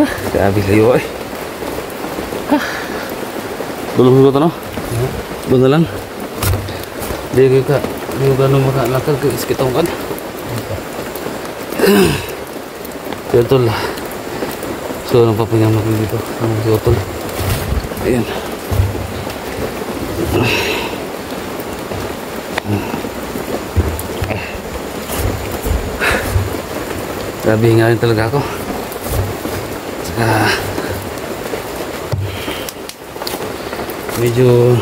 Grabe layo eh. Dulong ko ito no? Doon na lang. Hindi ka gano'ng makalakad ka iskitong kan. Yan tol. So nagpapahinga natin dito. Ang tol. Ayan. Grabe hingahin talaga ako. Saka medyo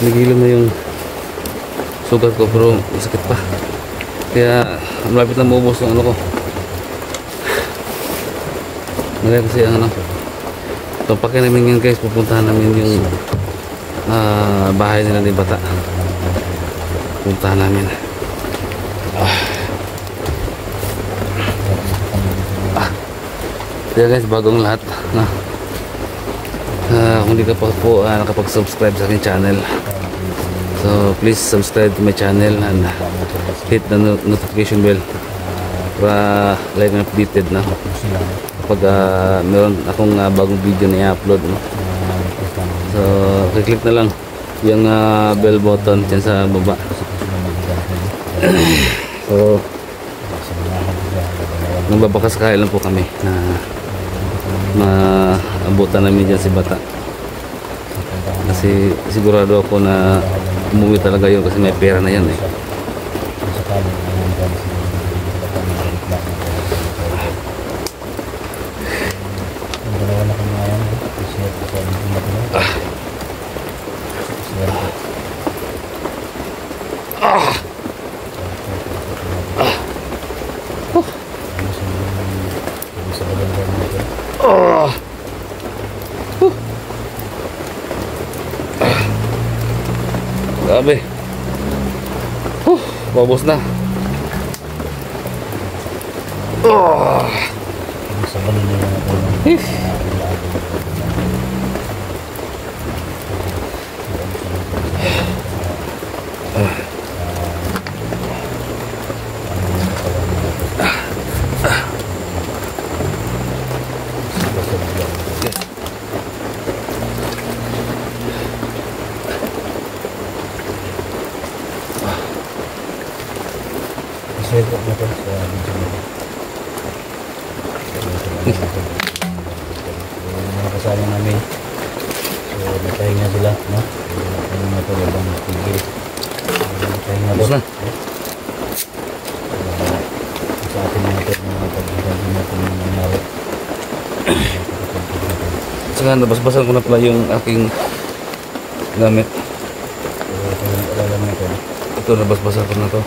nagilam na yung sugat ko pero masakit pa. Kaya malapit na maubos yung ano ko. Ngayon kasi ang ano, tumpakin namin ngayon guys, pupuntahan namin yung bahay nila ni Bata. Pupuntahan namin. Kaya guys, bagong lahat no? Kung hindi ka pa po nakapag-subscribe sa aking channel, so please subscribe to my channel and hit the notification bell para like and updated na kapag meron akong bagong video na i-upload no? So click na lang yung bell button dyan sa baba. So nagbabakasakay lang po kami na maabutan namin dyan si Bata kasi sigurado ako na umuwi talaga yun kasi may pera na yan eh. Grabe. Babos na. Mga kasama namin, so nagpahinga sila, no? Ano na ito, labang tigil. Nagpahinga doon. Sa atin natin, mga pagkakas natin ng nangyari. Saka nabasbasan ko na pala yung aking gamit. So alam mo ito. Ito nabasbasan ko na to.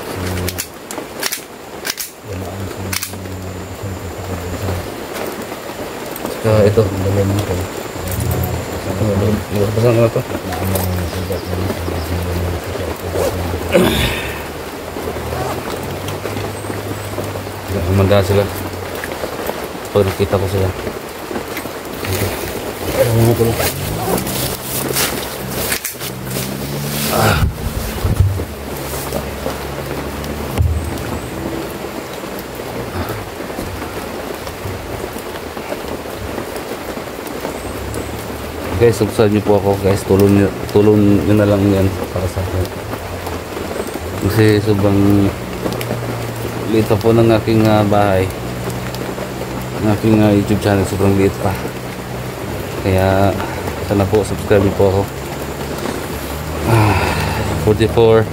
Saka ito nabasbasan ko na to. Humanda sila pag nakita ko sila. Guys, subscribe niyo po ako guys, tulong niyo na lang yan para sa akin kasi sobrang liit po ng aking bahay, ng aking YouTube channel, sobrang liit pa, kaya sana po subscribe niyo po ako. 44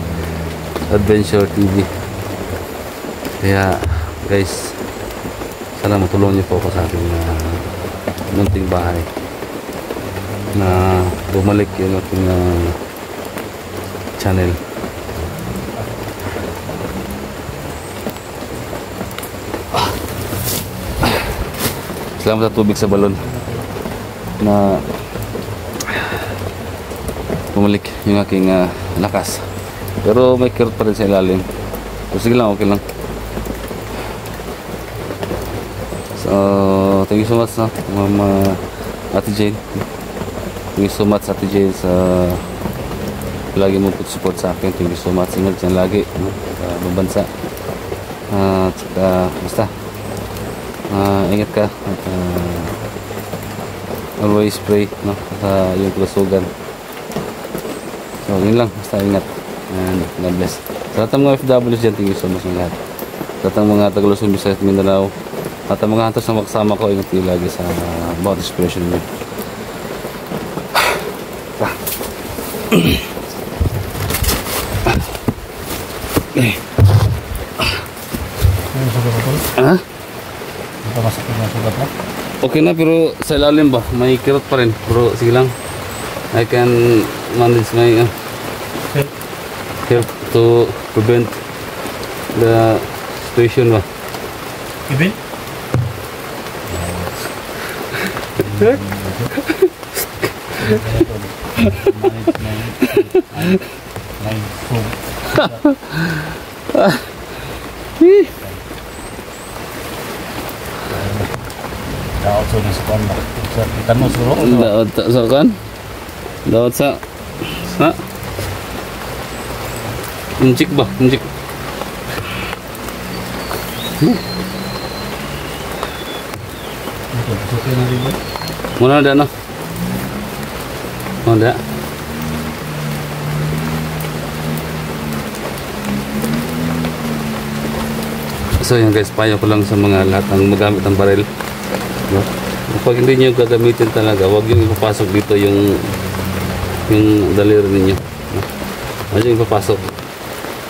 Adventure TV, kaya guys sana matulong niyo po ako sa aking munting bahay na bumalik yung aking channel. Salamat sa tubig sa balon na bumalik yung aking lakas, pero may kirot pa rin sa ilalim. So sige lang, okay lang. So thank you so much na Mama Ate Jane. Thank you so much Ate Jane sa lagi mo support sa akin. Thank you so much. Ingat dyan lagi no? Sa bansa. At basta ingat ka at always pray, no, sa iyong kalusugan. So yun lang, basta ingat and God bless. Sa lahat ng mga FWs dyan, thank you so much ng lahat. Sa lahat ng mga Tagalog, Visayas, Mindanao at ang mga hunters na makasama ko, ingat kayo lagi sa bawat inspiration niyo. Ha? Ito masakit na sugat na. Okay na, pero sa ilalim ba? May kirot pa rin. Pero sige lang. I can manage my help to prevent the situation ba? Ibin? Daot sa nispan na. Kita mo siguro? Daot sa kan? Daot sa Injik ba? Injik. Suki na rin ba? Muna ada no? Ada. So yan guys, payo ko lang sa mga lahat ng magamit ng baril, no? Kapag hindi nyo gagamitin talaga, huwag yung ipapasok dito yung daliri ninyo, no? Huwag yung ipapasok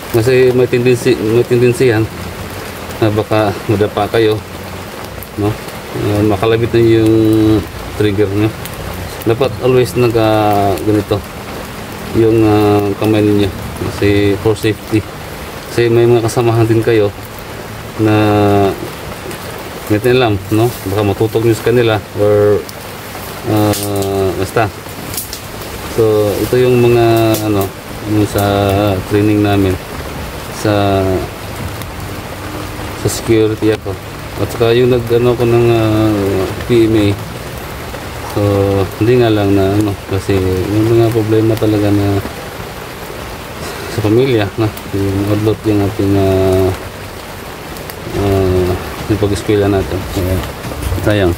kasi may tendency yan na baka madapa kayo, no? Makalabit na yung trigger nyo. Dapat always ganito yung kamay ninyo kasi for safety, kasi may mga kasamahan din kayo na ganito lang, no? Baka matutog nyo sa kanila or basta. So ito yung mga yung sa training namin sa security ako, at saka yung ko ng PMA. So hindi nga lang na kasi yung mga problema talaga na sa pamilya, na yung odlot yung ating yung pag-eskwela natin. Sayang.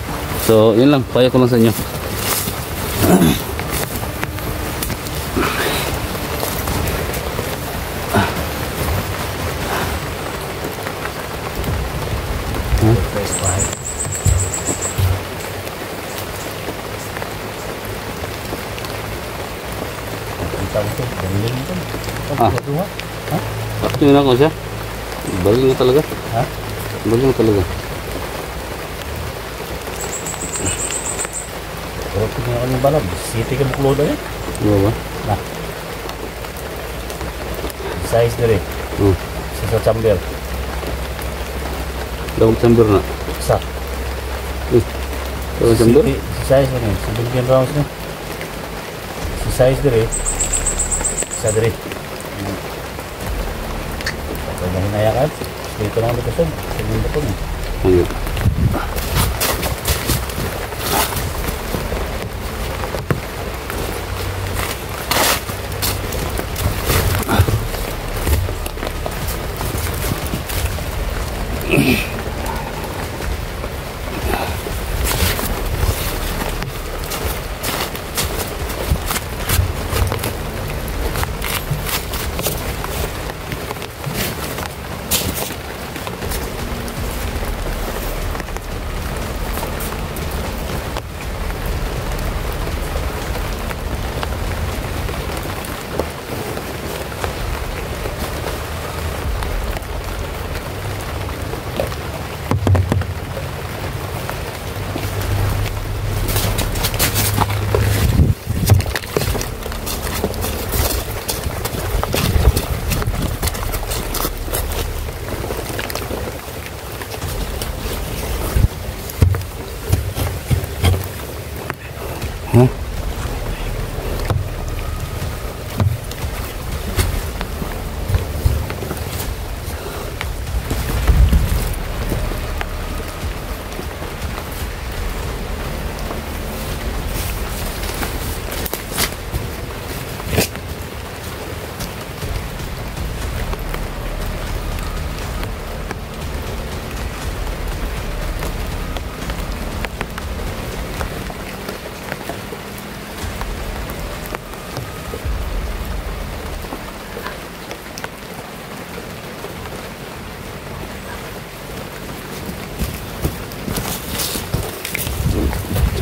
So yun lang, payo ko lang sa inyo. Tingnan ako siya. Baling na talaga. Ha? Baling na talaga. Pero tingnan ako ng balab. City ka muklo na yan. Ano ba? Na. Size na rin. Sa chamber. Dawag chamber na. Sa. Dawag chamber? Si size na rin. Sa billion rounds na. Si size na rin. Sa rin. Pag hinayakan, dito lang ang lutasyon. Sa mundo ko na. Ayun.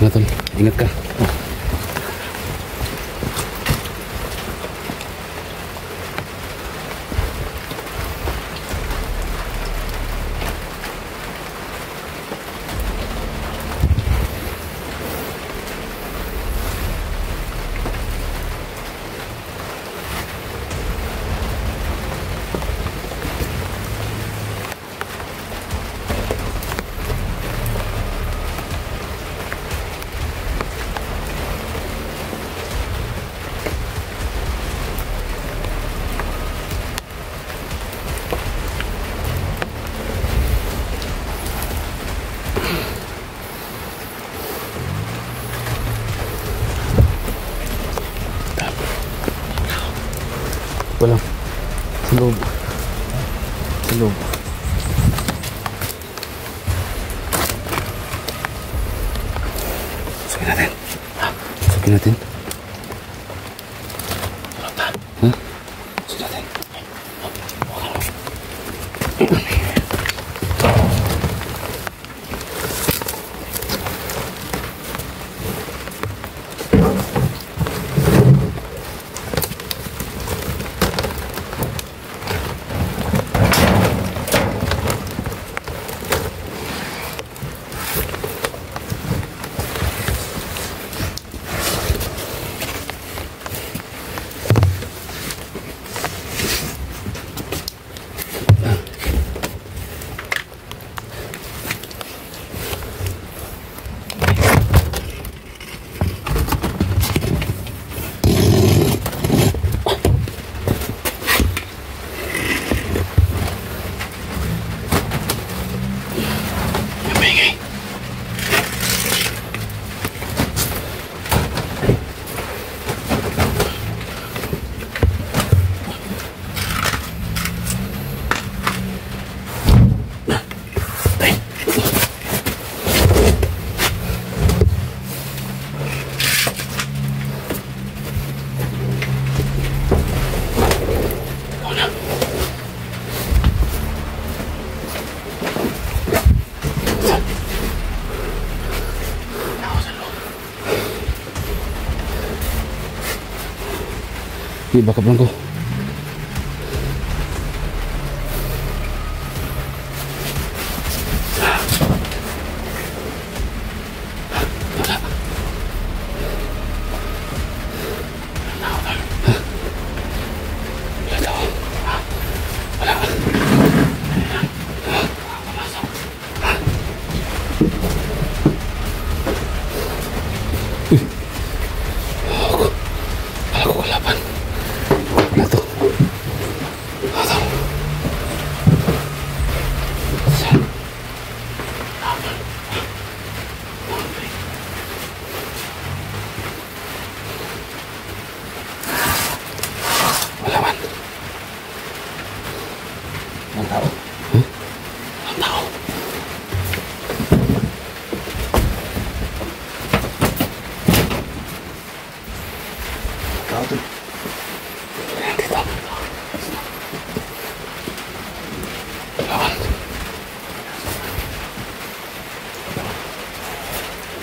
na tol. Ingat ka. Wala. Sa loob. Sa loob. Sukin natin. Sukin natin. Ha? Sukin natin. Di baka blanco.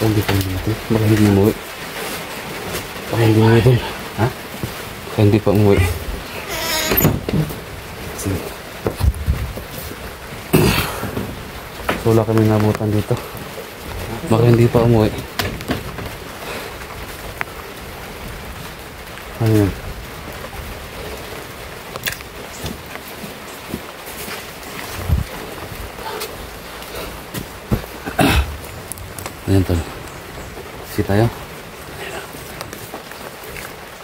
Hindi pa umuwi. Baka hindi umuwi. Baka hindi umuwi tol. Ha? Baka hindi pa umuwi. So wala kami nabutan dito. Baka hindi pa umuwi. Ano yun? Ayan tol. Kasi tayo.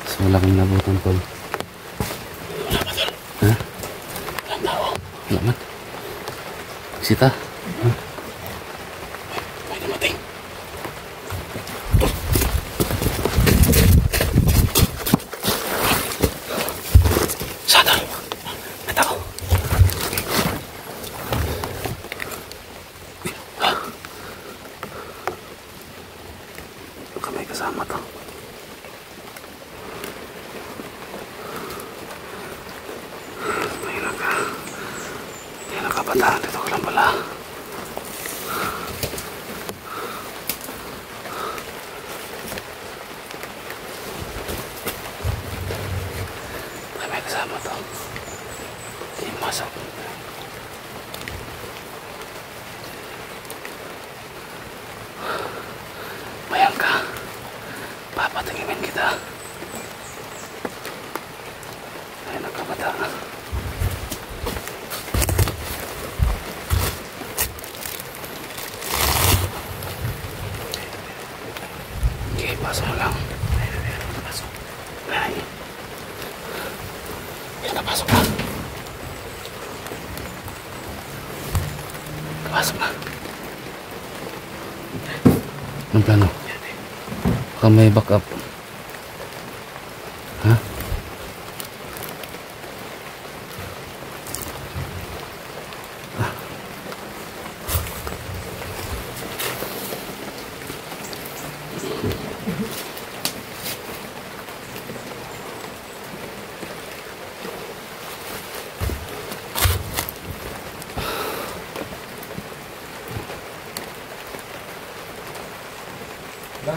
So wala kang nabutan tol. Wala pa tol. Ha? Walang tao. Wala man. Sita. Ha? May namatay. Sana. May tao. May kasama to. May nakabataan dito ko lang pala. Pasok mo lang. Pasok. Ay. Pasok na. Pasok na. Anong plano? Baka may backup. Ha?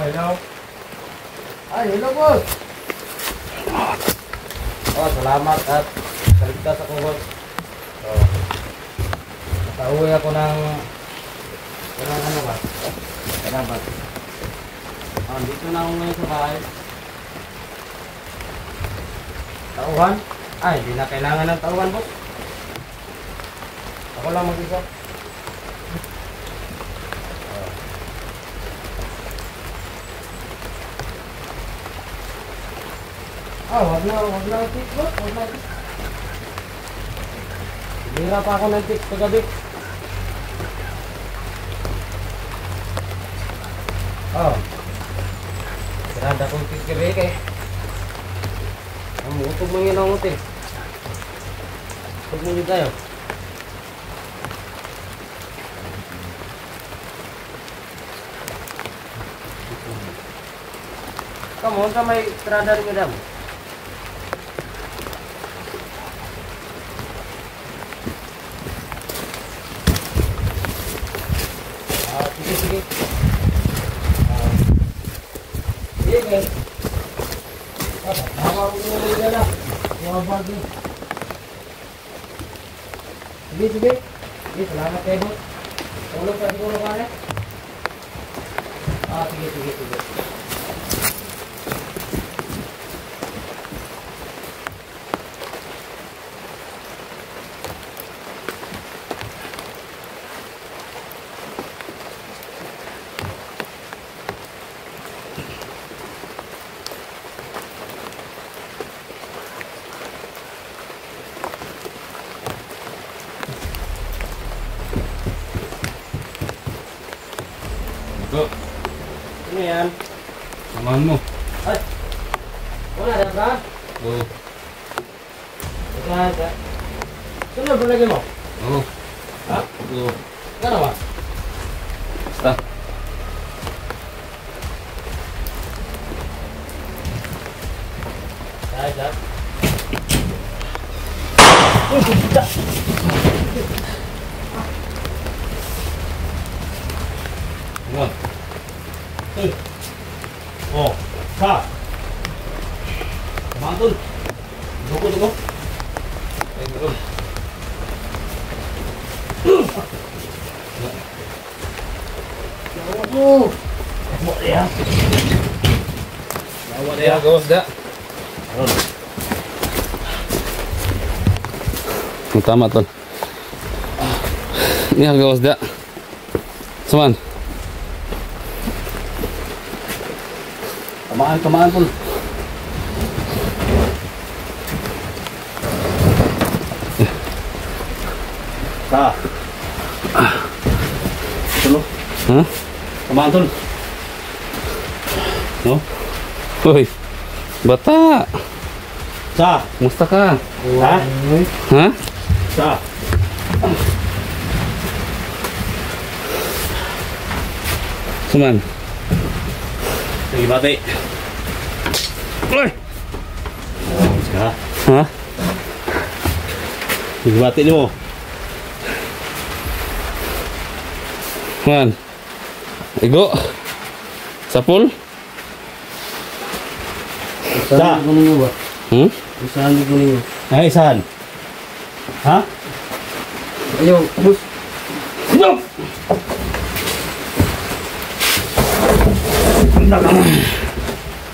Hello. Ay, hello boss. Oh, salamat at kaligtas ako boss. So, nakauwi ako ng ano ba? Karabat. Oh, dito na ako ngayon sa bahay. Tauhan? Ay, hindi na kailangan ng tauhan boss. Ako lang mag-isa. Wag na tik boss, wag na tik. Hira pa ako ng tik kagabi. Sarada kong tik kagabi kay. Ang utog mo yun ang utin. Utog mo yun tayo. Kamu, unta may sarada rin madam. Sige. Sige. Tama ko na dala. Mga bagay. Sige. Salamat kayo, boss. Tulog sa siguro ka na. Sige. Ano yan? Samahan mo. Ay! Wala na ba? Oo. Wala. Sino ba lagi mo? Oo. Ha? Oo. Gano'n ba? Basta. Dahil. Ano? Oh, sa. Mantun. Dugo. Ay, bro. Dugo. Mo ya. Bawa dia gawas da. Tama tol. Ini gawas da. Saman. Tamaan pun. Tulo. Hah? Tamaan tol. No? Hoy. Bata. Sa. Musta ka? Ha? Ha? Sa. Saman. Sige bate. Oy. Sa. Ha? Sige bate ni mo. Man. Igo. Sapul? Sa. Kunin mo ba? Hmm? Isahan ko ninyo. Ay saan? Ha? Ayaw, bus. No.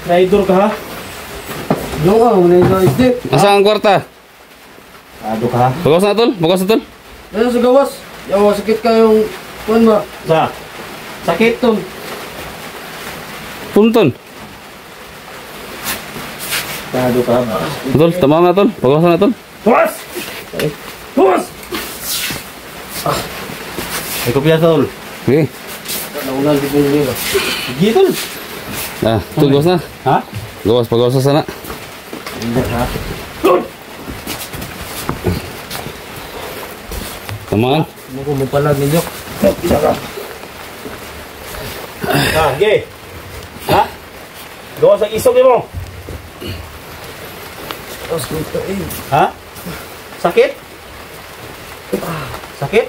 Traitor ka ha? Yung muna yung isdip. Asa ang kwarta? Ado ka ha? Bagas na tol? Bagas na tol? Ayaw sa gawas. Ayaw, sakit ka yung kuwan ba? Sa. Sakit ton. Punton. Tado ka ba? Tol, tama na tol. Pagawasan na tol. Tuwas! Tuwas! Ay, kopya, tol. Okay. Naulan di ko niyo. Sige, tol. Tol, gawas na. Ha? Gawas, pagawasan sana. Hindi, ha? Tamaan. Ano ko mo palag ninyo? Ha, sige. Ha? Gawa sa isog mo. Tapos ko ito eh. Ha? Sakit? Sakit?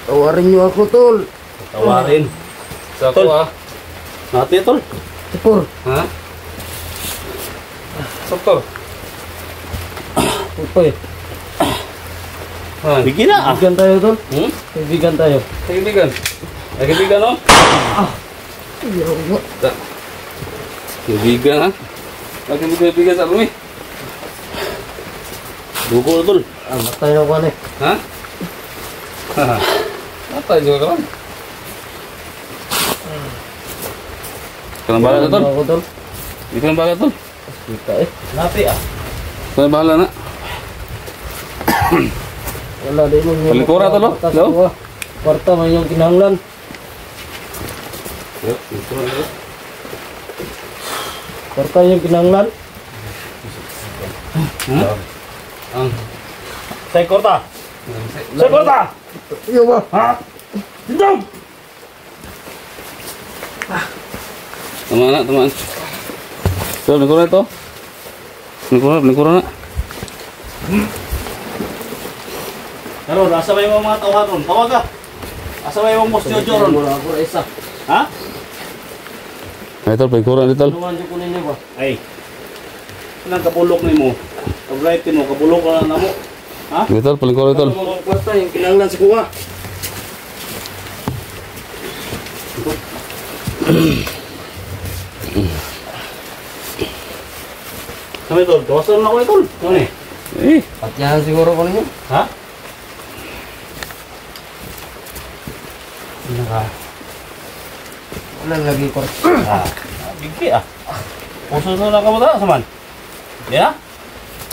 Tawarin niyo ako, tol. Tawarin. Sa Tol. ako ah. Natin, tol. Tipor. Ha? Sakto. Ito eh. Ha? Bigyan na, ah. Kaibigan tayo, tol. Hmm? Kaibigan tayo. Kaibigan. Ay, kaibigan no? Yawa. Kaibigan ha? Ay, kaibigan sa rumi. Dugo, tol. Ah, matay ako ano eh. Ha? Ha? Apa juga kawan? Kalian bahala na tol? Ako, tol. Di kalian bahala tol? Kita eh. Napi, ah. Kalian bahala na? Wala din mo. Palikura, tol, oh. Hello? Kwarta man yung kinahanglan. Kwarta yung kinahanglan. Ang Say, korta. Say, korta. Yawa. Ha? Dindong! Tamaan na, tamaan. So, lingkuran ito. Lingkuran na. Karon, asa ba yung mga tawag ron? Tawag ka. Asa ba yung boss Jojo ron? Wala ako isa. Ha? Ay tol, lingkuran ito tol. Tulungan niyo ko ninyo ba? Ay. Nang kabulok ni mo. Pag-right mo, kabulok na mo. Ha? Ay tol, palingkuran tol. Kwarta yung kinahanglan sa kuha. Kami tol, gawasan na ako eh tol. Ano eh? Eh, Patyahan siguro ko ninyo. Ha? Naka. Wala lagi kwarta. Ah, bigki ah. Puso na ka mo ta, saman. Ya?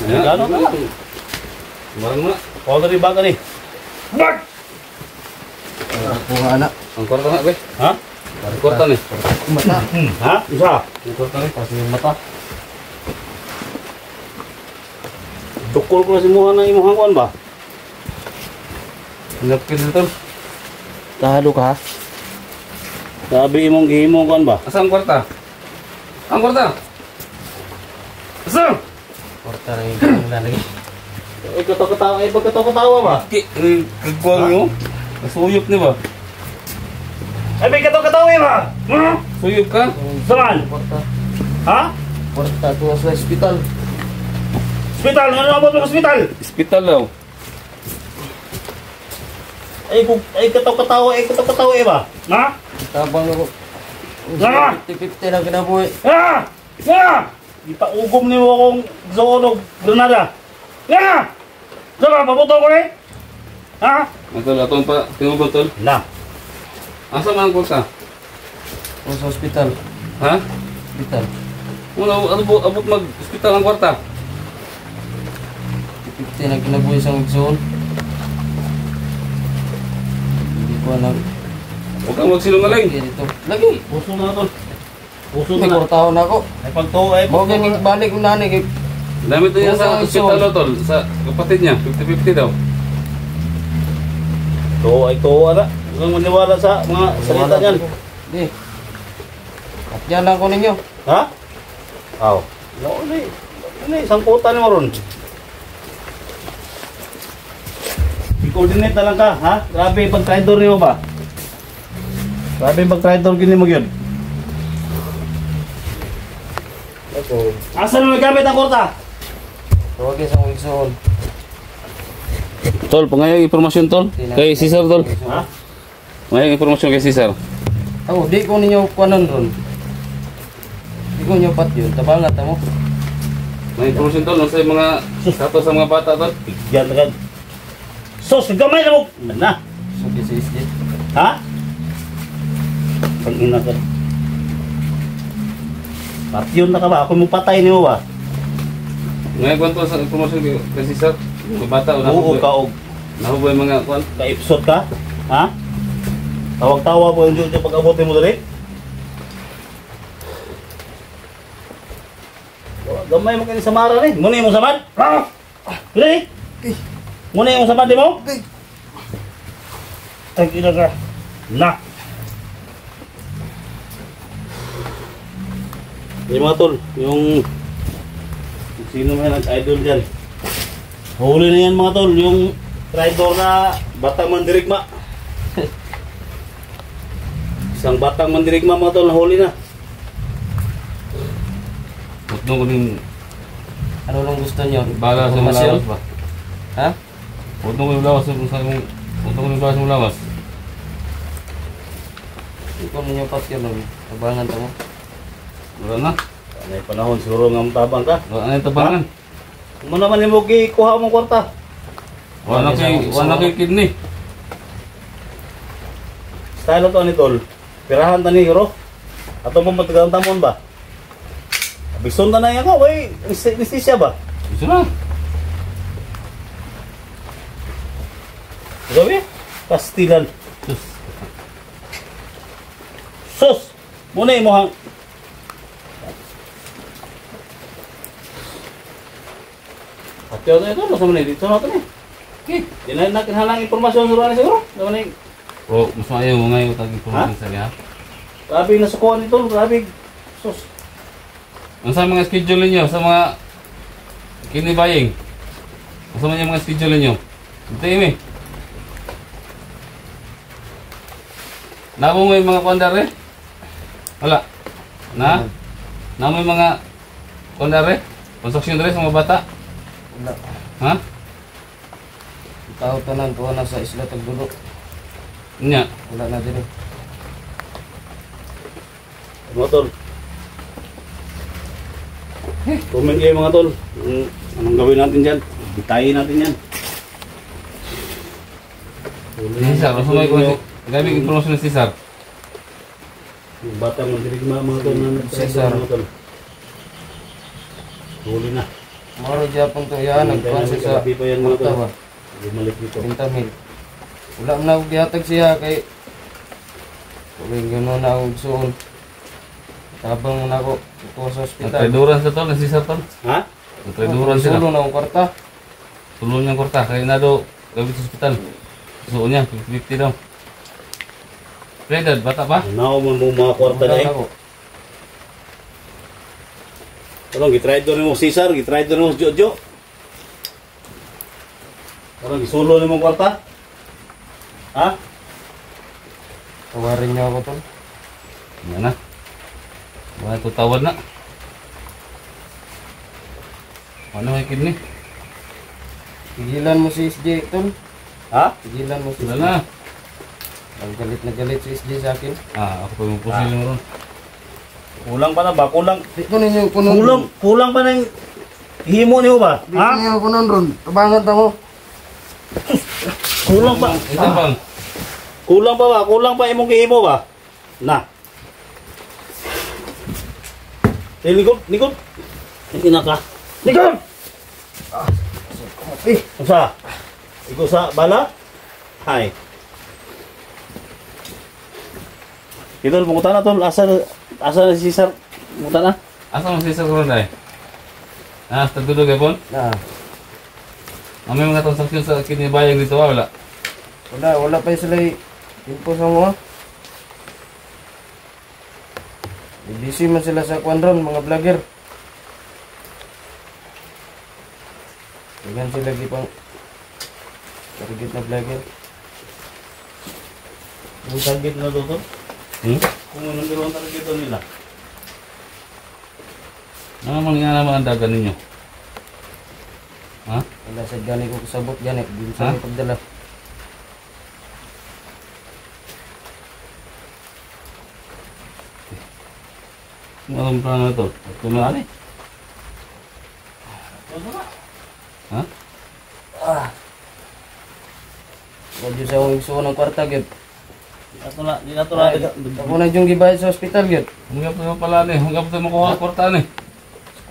Gano na? Barang mo na. Kau dari baga ni. Bag! Kuha na. Ang kwarta na, be. Ha? Ang kwarta ni. Mata. Ha? Isa. Ang kwarta ni. Kasi yung mata. Tukul ko na si Muhan ng imuhang kuan ba? Napkin na tol. Tahalo ka ha? Sabi imong gihimo kuan ba? Asa ang kwarta? Ang kwarta? Asa? Kwarta na yung kinahanglan lagi. Eh katawa ba? Kagwang nyo? Nasuyop ni ba? Ay may katawa ba? Hmm? Suyop ka? Saman? Kwarta. Ha? Kwarta tuwa sa hospital. Hospital, ano abot ng hospital? Hospital daw. Ay katawa ba? Ha? Tabang ako. Nga! 50-50 lang kinabuhi. Ha? Nga! Ipaugom ni mo akong zonog Granada. Nga! Saka, pabuto ko eh? Ha? Ang tol, atong pa, tinubot tol. Na. Asa man ang kwarta? O sa hospital. Ha? Hospital. Muna, abot mag-hospital ang kwarta. 50 lang kinabuhi sa magsuon. Hindi ko alam. Huwag kang magsinungaling. Lagi dito. Lagi. Puso na to. Puso May na. kwartahon ako. Ay pagtuo ay Huwag yung balik ko na ni. Dami ito yan sa Huwag kang hospital isol. tol. Sa kapatid niya, 50-50 daw. Tuo ay tuo na. Huwag maniwala sa mga salita niyan. Hindi. At yan lang ko ninyo. Ha? Aw. No, ini sangkutan mo ron. I-coordinate na lang ka, ha? Grabe pag-traitor niyo ba? Grabe pag-traitor gini mo yun. Ako. Asan mo may gamit ang kurta? Huwag sa magsuon. Tol, pangayang informasyon tol. Kay Cesar tol. Ha? Pangayang informasyon kay Cesar. Ako, di ko ninyo kuanan ron. Di ko nyo pat yun. Tabangat mo. May informasyon tol, nasa mga status sa mga bata tol. Bigyan na ka. Sos, gamay na mo! Na. So, this is it. Ha? Pag-ina ka. Patyon na ka ba? Ako mong patay niyo ba? Ngayon kung sa promotion kasi sir, mga bata o Oo ka og nahuboy mga kwan. ka-episode ka? Ha? Tawag-tawa po yung Jojo pag abutin mo dali. Gamay mo kayo sa mara ni. Muna yung samad. Dali. Muna yung samad di mo. Ay, kina ka. Na. Yung mga tol, yung sino man nag-idol dyan. Huli na yan mga tol, yung rider na Batang Mandirigma. Isang Batang Mandirigma mga tol, nahuli na. Putno ko din Ano lang gusto nyo? bala sa Informasyon? mulawas ba? Ha? Putno ko yung lawas putno ko yung lawas sa mulawas. Ikaw ninyo pat yun. Tabangan ta mo. Wala na. Ano yung panahon, siguro nga matabang ka. Wala na yung tabangan. Kung naman yung kuha mong kwarta. Wala na kay kidney. Style to ni tol. Pirahan ta ni hero. Ato mo matagal tamon ba? Bison na yan ka, way. Nisisya ba? Gusto na. Gabi? Pastilan. Sus. Sus! Muna yung mohang. Patyo na ito, nasa muna dito natin eh. Okay. Di na natin halang informasyon sa ruwan siguro. Naman eh. O, mas maayaw mo ngayon tag information sa niya. Grabe nasukuhan ito, grabe. Sus. Ano sa mga schedule niyo sa mga kinibaying? Ano sa mga schedule niyo? Ito eh. Nabo mo yung mga kondare? Wala. Na? Na mo yung mga kondare? Construction dress sa mga bata? Wala. Ha? Tao tanan tuwa na sa isla Tagdulo. Nya. Wala na din. Mga tol. Comment kayo mga tol. Anong gawin natin dyan? Bitayin natin yan. Cesar, ano sa mga gabi informasyon ni Cesar? Yung batang mandirigma mga tol na Cesar. mga tol. Huli na. Maro Japon to yan. Nagkuhan siya sa Gabi pa yan mga kwarta tol. ba? Bumalik dito. 30 mil. Wala na ako gihatag siya kay kung gano'n na ako suon. Tabang na ako ito sa ospital. Nagtraiduran sa tol, ni Cesar tol. Ha? Nagtraiduran sila. Sulo na akong kwarta. Tulong niyang korta, kaya na daw gabi sa ospital. Suo niya, 50 daw. Fredad, bata pa? Now mo mga kwarta na Wala eh. na ako. Parang gitry doon mo Cesar, gitry doon mo Jojo. Parang gisulo ni mong kwarta. Ha? Tawarin niyo ako tol. Yan na. Wala ito tawad na. Ano may kidney? Pigilan mo si SJ tol. Ha? Pigilan mo si Wala SJ. na. Ang galit na galit si SJ sa akin. Ako pa yung pusil mo ron. Kulang pa na ba? Kulang. Di ko ninyo kunon. Kulang pa na yung himo niyo ba? Di ko ninyo kunon ron. Tabangan ta mo. Kulang pa. Isa bang? Kulang pa ba? Kulang pa imong gihimo ba? Na. Likod, likod. Ina ka. Likod. Usa. Ikaw sa bala? Hay. Idol, punta na tol. Asa na si Cesar? Punta na. Asa mo si Cesar ron dahil? Tagdudog yapon? Na. May mga transaksyon sa kinibayang dito wala? Wala pa sila info sa mga. Busy man sila sa kwanron, mga vlogger. Tingnan sila gipang target na vlogger. Yung target na doon tol. Kung anong gawin ang target doon nila. Ano nga naman ang dagan ninyo? Ha? Wala sa gani ko kasabot gani. Hindi Ha? sa pagdala. Anong plano ito? Kumari? Ha? Huwag yun sa akong isuon ng kwarta, gyud. Di na to na. Ako na yung gibayad sa hospital, gyud. Hanggang pa pala ni, hanggang pa makuha ang kwarta ni.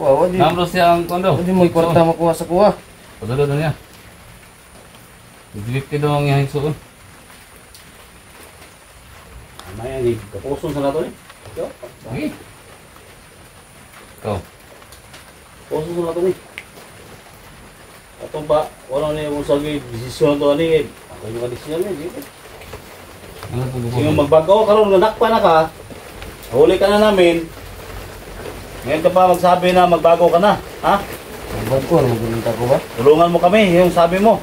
Wow, di. Namro siya ang kondo. Di mo kwarta makuha sa kuha. Padalo na niya. 50 daw ang iyang suon. Ano yan, eh. Kapuson sa nato eh. Sige. Ikaw. Kapuson sa nato eh. Ato ba, wala na yung sagi desisyon to ani. Ako yung desisyon niya, dito. Ano po Yung magbago karon nga nakpa na ka, huli ka na namin. Ngayon ka pa magsabi na magbago ka na, ha? Abad ko, magulinta ko ba? Tulungan mo kami, yung sabi mo.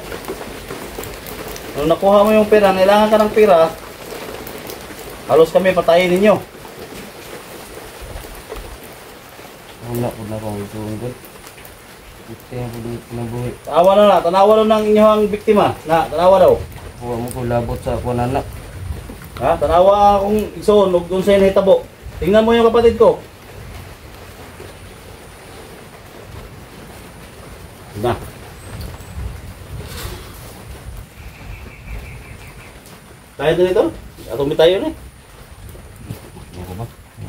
Nung nakuha mo yung pera, kailangan ka ng pera, halos kami patayin ninyo. Wala po na akong isuon ko. Ito yung pinabuhi. Tanawa na ng inyong biktima. Tanawa daw. Kuha mo ko labot sa ako nanak. Ha? Tanawa akong isuon, huwag doon sa'yo hitabo. Tingnan mo yung kapatid ko. Na. Tayo na nito? Atong tayo na. Ako ba?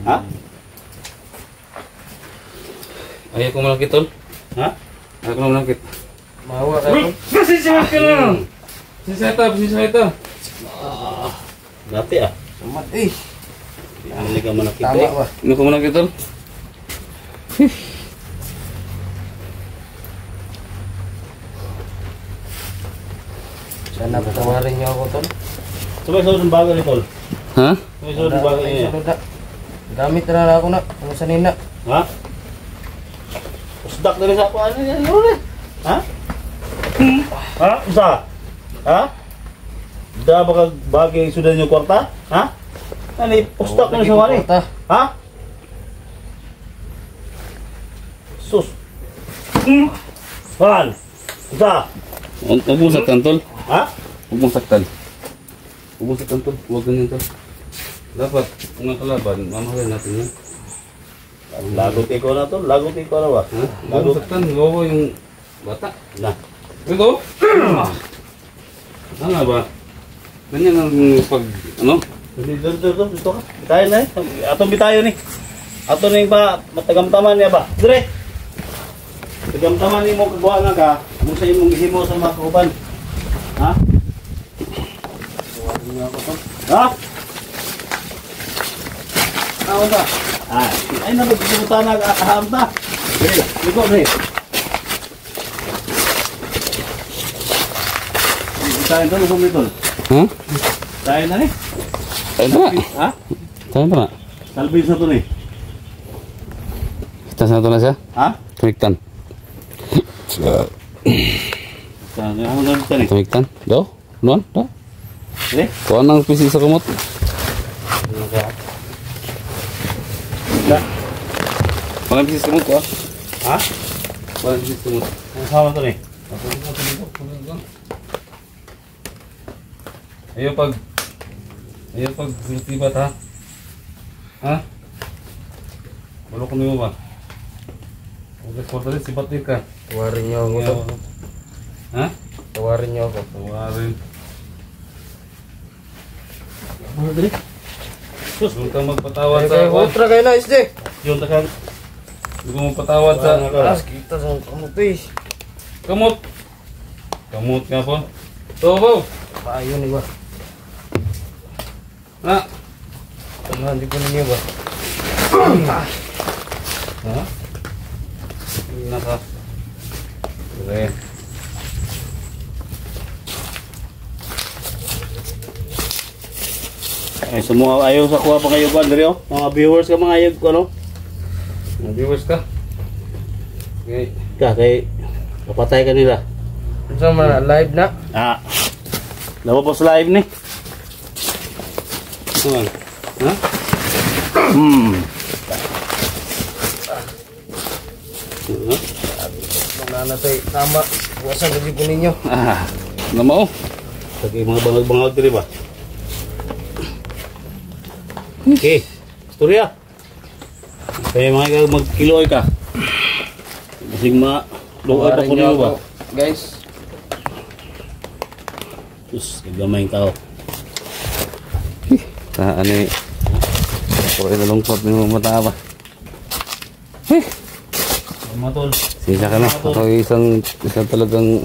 Ha? Ayaw ko malakit tol. Ha? Ayaw ko malakit. Mawa kayo. Pasensya ka na! Pasensya ito. Dati ah. Sumat eh. Hindi ka manakita Tama eh. ba? Ano ko malakit tol? Sana patawarin niyo ako tol. Sabay sa ng bago ni Tol. Ha? Sabay sa ng bago niya. Gamit na ako na. Ang sanina. Ha? Usdak na rin sa ako. Ano yan? Ano rin? Ha? Ha? Usa? Ha? Da ba kag bagay sudan yung kwarta? Ha? Ano usdak na rin sa wani? Ha? Sus. Han. Usa? Huwag mong saktan tol. Ha? Huwag mong saktan. Huwag mong saktan tol. Huwag ganyan tol. Dapat, kung kalaban, mamahalin natin yan. Lagot ikaw na to. Lagot ikaw na ba? Ha? Huwag mong saktan. Gawa yung bata. Na. Ito? Ano ba? Ganyan ang pag, ano? Dito ka. Tayo na eh. Atong bitayo ni. Ato na yung pa, matagamtaman niya ba? Dire! Tagamtaman ni mo kagawa na ka, kung sa imong ihimo sa mga kauban. Ha? Ha? Ano ba? Ay na, magpupunta na aham na. Dire, liko na eh. Tayo na, lusong nito. Ha? Tayo na eh. Tayo na. Ha? Tayo na. Salbis na to ni. Kita na ito na siya. Ha? Tumiktan. Saan ako na dito ni? Tumiktan. Do? Noon? Do? Dire? Kuha ng pisi sa kumot. Kuha ng pisi sa kumot ko. Ha? Kuha ng pisi sa kumot. Ang sama to ni? Ayaw pag sultibat ha? Ha? Balo ko niyo ba? Huwag sporta rin, sibat din ka. Tawarin niyo ako tol. Ha? Tawarin niyo ako. Tawarin. Ano dire? Sus, huwag kang magpatawad Kaya sa... ultra kayo na isde. Yung takang Huwag kang magpatawad sa... As kita sa kamot eh. Kamot! Kamot nga po. Tobaw! Payo ni ba? Ha? Tanahan di ko ninyo ba? Ha? Naka. Okay. ay semua ayaw sa kuha pa kayo ba dire oh. Mga viewers ka mga ayog ano? Mga viewers ka. Okay. Kay papatay ka nila. Sa mga live na. Lawa po sa live ni. Ito man. Ha? Mga natay tama. Wasan lagi ko ninyo. Nama oh. Kay mga bangag-bangag dire ba? Okay. Istorya. Kaya mga magkiloy ka. Masing luoy pa ko niyo ba? Guys. Sus, gamay tao. Ano eh. Puro inalungkot ng mga mata ba? Mga tol. Sisa ka na. Ako isang talagang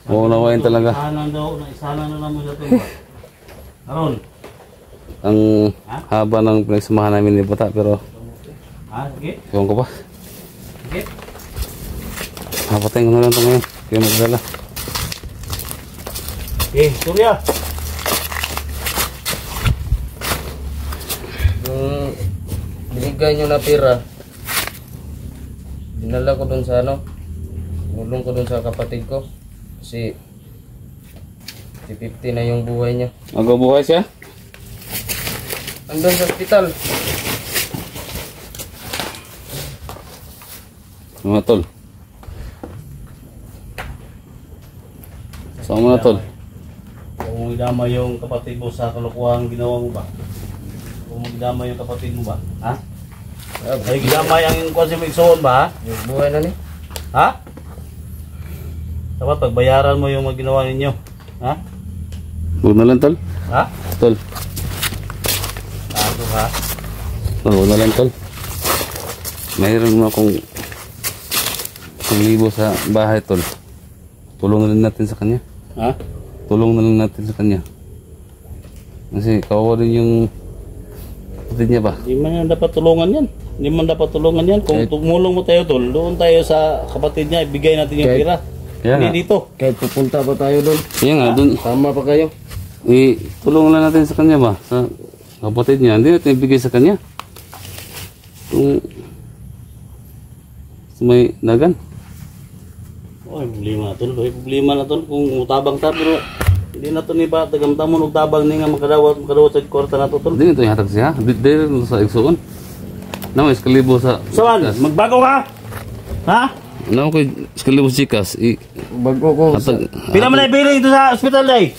uunawain talaga. Isahanan na naman sa ito. Aron. Ang haba ng pinagsamahan namin ni Bata, pero Sige. ewan ko pa. Sige. Patayin ko na lang ito ngayon. Kaya magdala. Okay, Surya. Yung binigay nyo na pera, dinala ko dun sa tulong ko dun sa kapatid ko. Kasi 50 na yung buhay niya. Magabuhay siya? Andun sa ospital. Mga tol. Saan mo na tol? Kung idama yung kapatid mo sa kalokohan ginawa mo ba? Kung idama yung kapatid mo ba? Ha? Ay, gidamay ang kung si Migsoon ba? Yung buhay na ni. Ha? Dapat pagbayaran mo yung mga ginawa ninyo. Ha? Huwag na lang tol. Ha? Tol. Ano ha? Huwag na lang tol. Mayroon mo akong 1,000 sa bahay tol. Tulong na lang natin sa kanya. Ha? Tulong na lang natin sa kanya. Kasi kawawa din yung kapatid niya ba? Hindi man yan dapat tulungan yan. Hindi man dapat tulungan yan. Kung tumulong mo tayo tol, doon tayo sa kapatid niya, ibigay natin yung pera. Kaya nga. Hindi dito. Kahit pupunta pa tayo doon. Kaya nga, dun, Tama pa kayo. tulong lang natin sa kanya ba? Sa kapatid niya. Hindi natin ibigay sa kanya. Kung may nagan. Ay, problema na tol. Ay, problema na tol. Kung utabang ta, pero hindi na to ni ba, tagamtamon utabang ni nga makadawat sa kwarta na to tol. Hindi nito ihatag siya. Dito sa igsuon. Naman, iskalibo sa... Saan? Magbago ka? Ha? Naman ko iskalibo sa Gcash. Bago ko. Hatag... Pila mo na ibili ito sa hospital day?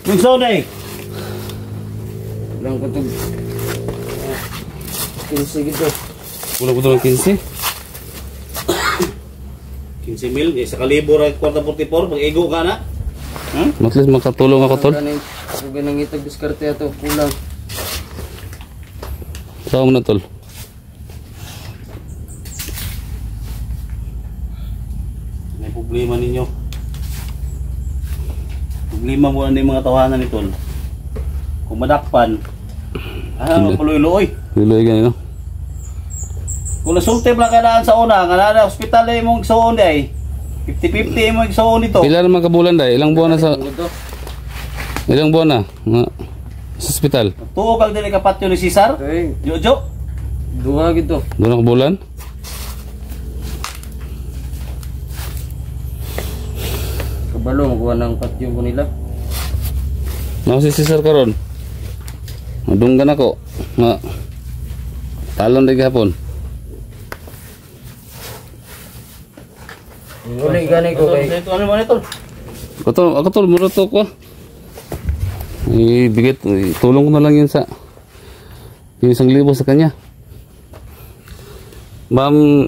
Yung zone day? Lang ko ito. 15 gito. Kulang ko ng 15. 15 mil, sa kalibo ra kwarta 44, pag-igo ka na? At least makatulong ako tol. Ako ganang itag diskarte ato. Kulang. Saan mo na tol? May problema ninyo. Problema mo na yung mga tawanan ni tol. Kung madakpan, mapaluloy. Luloy ganyan no? Kung nasulti lang kanaan sa una, kanaan na hospital na yung igsoon day, 50-50 yung igsoon dito. Pila naman kabulan dahil? Ilang buwan na sa... Ito. Ilang buwan na? Sa ospital? Tuo kang dili kapatyo ni Cesar? Okay. Jojo? Duha gito. Doon ako bulan? Kabalo makuha ng patyo ko nila. Ako si Cesar karon. Madunggan ako. Talon din hapon. Uli gani ko kay. Ito ano man ito? Ako tol, mura to ko. Ibigay, tulong ko na lang yun sa yung 1,000 sa kanya. Ma'am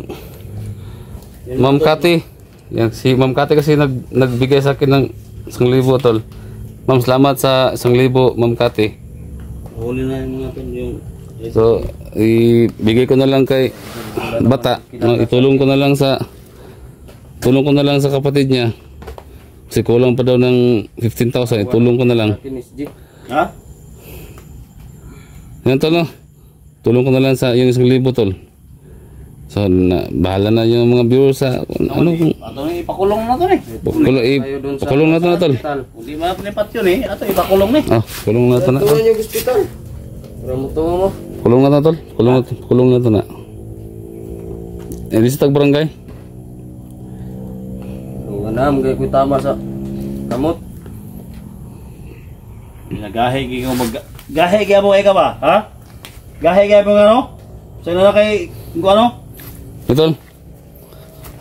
Kati. Yan, si Ma'am Kati kasi nagbigay sa akin ng 1,000 tol. Ma'am, salamat sa 1,000 Ma'am Kati. Huli na yung mga tol yung... So, ibigay ko na lang kay Bata. Itulong ko na lang sa kapatid niya. Kasi kulang pa daw ng 15,000. Itulong ko na lang. Kinis G. Ha? Yan tol, no? Tulong ko na lang sa yung 1,000 tol. So, bahala na yung mga viewers sa ano kung Ato na ipakulong na to eh. kulong na to na tol. Hindi man pinipat yun eh. Ato ipakulong eh. Kulong na to na. Tuwa yung hospital. Para mo tuwa mo. Kulong na to tol. Kulong na to na. Di sa tag barangay. Ganam kay ko tama sa kamot. Gahe kaya mo gahe kaya mo ka ba? Ha? Gahe kaya mo ano? Sa na kay kung ano? Tol.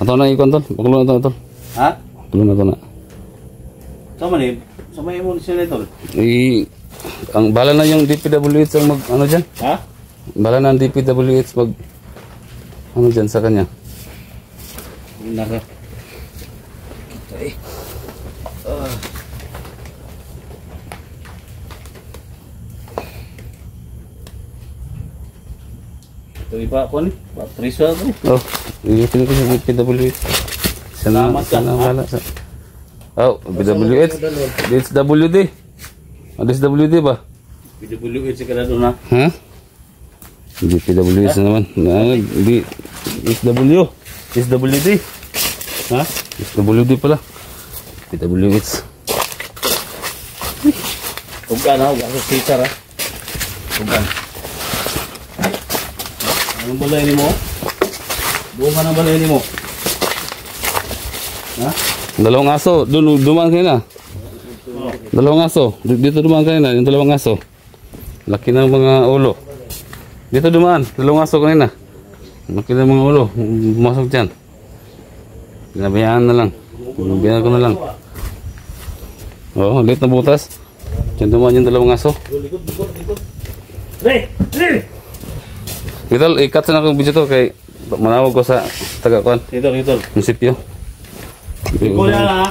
Ato na ikon tol. Kulong na to tol. Ha? Kulong na to na. Sama ni. Sama mo sila tol. Ang bala na yung DPWH ang mag ano diyan. Ha? Bala na ang DPWH mag ano diyan sa kanya. Naka. Ito iba ako ni. Patriso ako ni. Oh, ilitin ko sa PWH. Salamat ka, Sana ha? wala sa... Oh, PWH. DSWD. DSWD ba? PWH si kada doon ha. Ha? Hindi PWH naman. Hindi SW. SWD. Ha? SWD pala. PWH. Tugan ha. Huwag sa speaker ha. Tugan. Anong balay ni mo? Buong ka ng balay ni mo. Ha? Dalawang aso. Doon dumaan kayo na. Dalawang aso. Dito dumaan kayo na. Yung dalawang aso. Laki ng mga ulo. Dito dumaan. Dalawang aso kanina. Laki ng mga ulo. Pumasok dyan. Pinabayaan na lang. Pinabayaan ko na lang. Oo, late na butas. Diyan dumaan yung dalawang aso. Likod, likod, likod. Re! Re! Vital, i-cut na akong video to kay manawag ko sa taga-kuan. Dito, dito. Munisipyo. Ikaw yan ha.